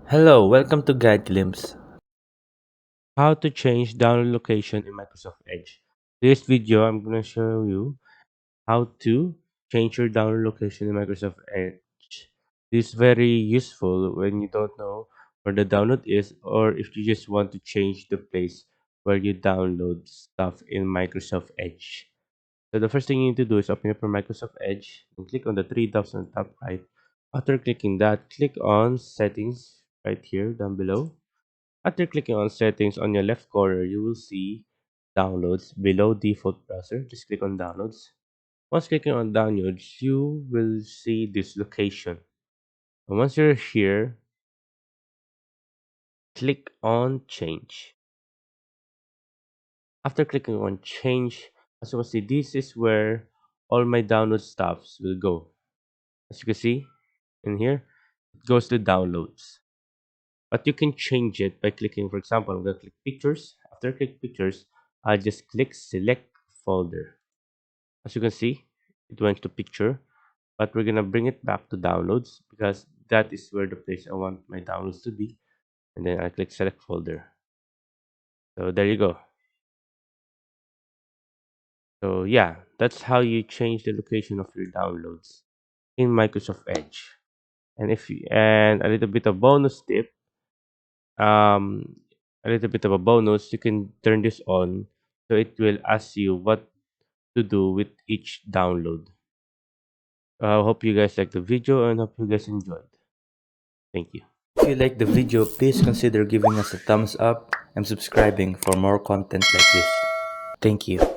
Hello, welcome to Guide Glimpse. How to change download location in Microsoft Edge. This video, I'm going to show you how to change your download location in Microsoft Edge. This is very useful when you don't know where the download is or if you just want to change the place where you download stuff in Microsoft Edge. So the first thing you need to do is open up your Microsoft Edge and click on the three dots on the top right. After clicking that, click on Settings right here down below. After clicking on Settings on your left corner, you will see Downloads below Default Browser. Just click on Downloads. Once clicking on Downloads, you will see this location. And once you're here, click on Change. After clicking on Change, as you can see, this is where all my download stuffs will go. As you can see in here, it goes to Downloads. But you can change it by clicking, for example, I'm going to click Pictures. After I click Pictures, I'll just click Select Folder. As you can see, it went to Picture, but we're going to bring it back to Downloads because that is where the place I want my downloads to be. And then I click Select Folder. So there you go. So yeah, that's how you change the location of your downloads in Microsoft Edge. And a little bit of bonus tip, um a little bit of a bonus, you can turn this on so it will ask you what to do with each download. I hope you guys like the video and hope you guys enjoyed. Thank you. If you like the video, please consider giving us a thumbs up and subscribing for more content like this. Thank you.